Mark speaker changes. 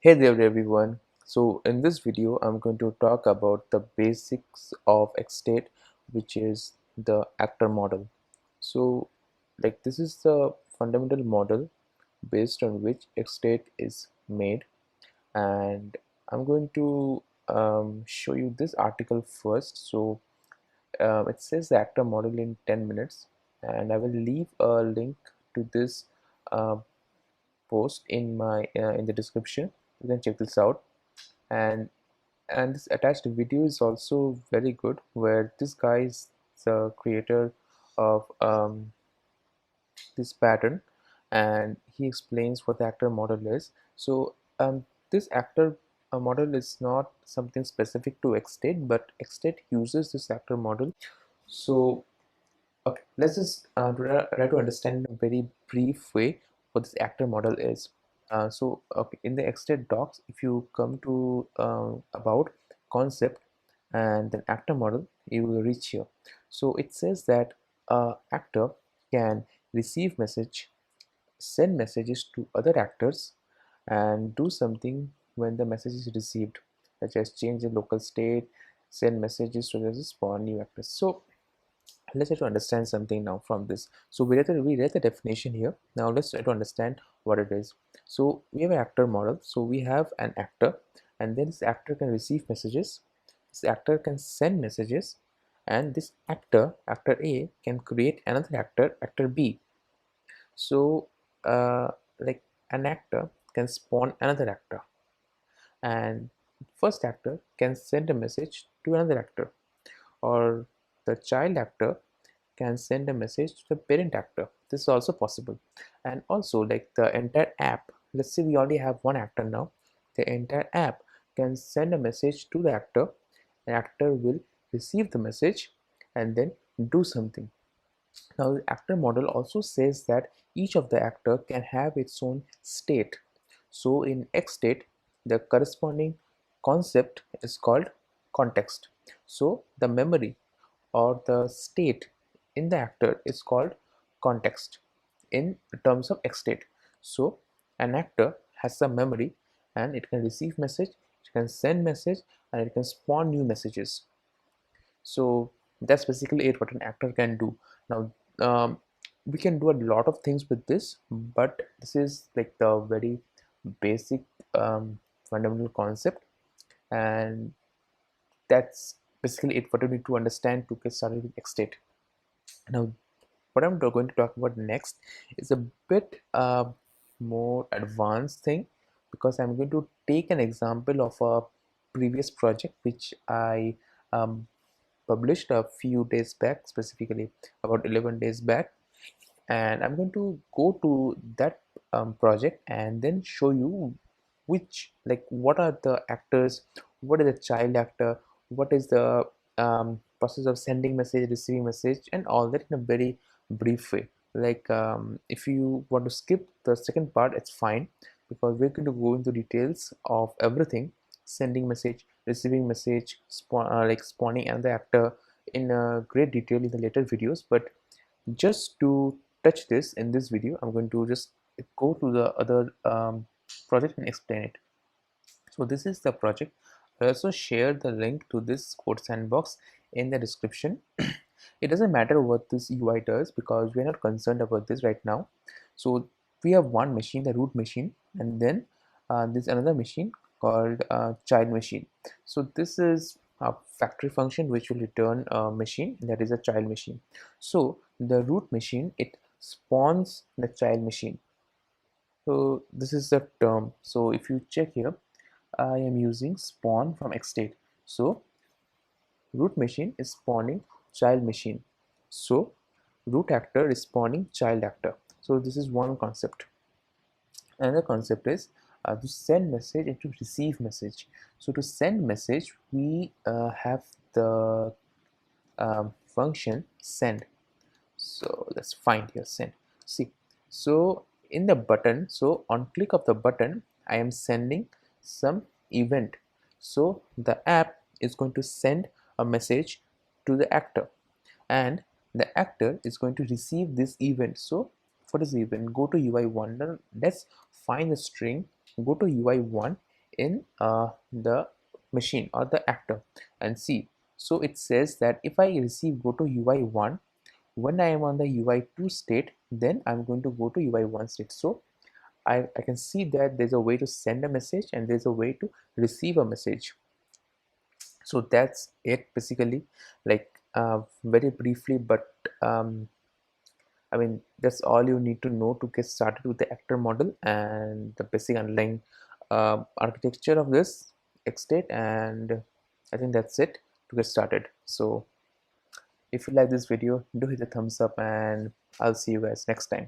Speaker 1: Hey there everyone. So in this video I'm going to talk about the basics of XSTATE, which is the actor model. So this is the fundamental model based on which XSTATE is made, and I'm going to show you this article first. So it says the actor model in 10 minutes, and I will leave a link to this uh, post in the description. You can check this out, and this attached video is also very good, where this guy is the creator of this pattern, and he explains what the actor model is. So this actor model is not something specific to XSTATE, but XSTATE uses this actor model. So okay, let's just try to understand in a very brief way what this actor model is. Okay, in the XSTATE docs, if you come to about concept and then actor model, you will reach here. So it says that actor can receive message, send messages to other actors, and do something when the message is received, such as change the local state, send messages to others, spawn new actors. So let's try to understand something now from this. So we read the definition here. Now let's try to understand what it is. So we have an actor model. So we have an actor, and then this actor can receive messages, this actor can send messages, and this actor A, can create another actor, actor B. So like an actor can spawn another actor, and first actor can send a message to another actor, or the child actor can send a message to the parent actor. This is also possible. And also, like the entire app, let's say we only have one actor now, the entire app can send a message to the actor. The actor will receive the message and then do something. Now the actor model also says that each of the actor can have its own state. So in XSTATE, the corresponding concept is called context. So the memory or the state in the actor is called context in terms of XSTATE. So an actor has some memory, and it can receive message, it can send message, and it can spawn new messages. So that's basically it, what an actor can do. Now we can do a lot of things with this, but this is like the very basic fundamental concept, and that's basically it what you need to understand to get started with XSTATE. Now what I'm going to talk about next is a bit more advanced thing, because I'm going to take an example of a previous project which I published a few days back, specifically about 11 days back, and I'm going to go to that project and then show you which, like, what are the actors, what is the child actor, what is the process of sending message, receiving message, and all that in a very brief way. Like if you want to skip the second part, it's fine, because we're going to go into details of everything: sending message, receiving message, spawning another actor in great detail in the later videos. But just to touch this in this video, I'm going to just go to the other project and explain it. So this is the project. I also share the link to this Codesandbox in the description. It doesn't matter what this UI does, because we're not concerned about this right now. So we have one machine, the root machine, and then there's another machine called child machine. So this is a factory function which will return a machine that is a child machine. So the root machine, it spawns the child machine. So this is the term. So if you check here, I am using spawn from XSTATE. So root machine is spawning child machine. So root actor is spawning child actor. So this is one concept. Another concept is to send message and to receive message. So to send message, we have the function send. So let's find here send. See, so in the button, so on click of the button, I am sending some event. So the app is going to send a message to the actor, and the actor is going to receive this event. So for this event, go to UI1. Now let's find the string, go to UI1, in the machine or the actor and see. So it says that if I receive go to UI1, when I am on the UI2 state, then I'm going to go to UI1 state. So I can see that there's a way to send a message and there's a way to receive a message. So that's it basically, like very briefly, but I mean, that's all you need to know to get started with the actor model and the basic underlying architecture of this XState. And I think that's it to get started. So if you like this video, do hit the thumbs up, and I'll see you guys next time.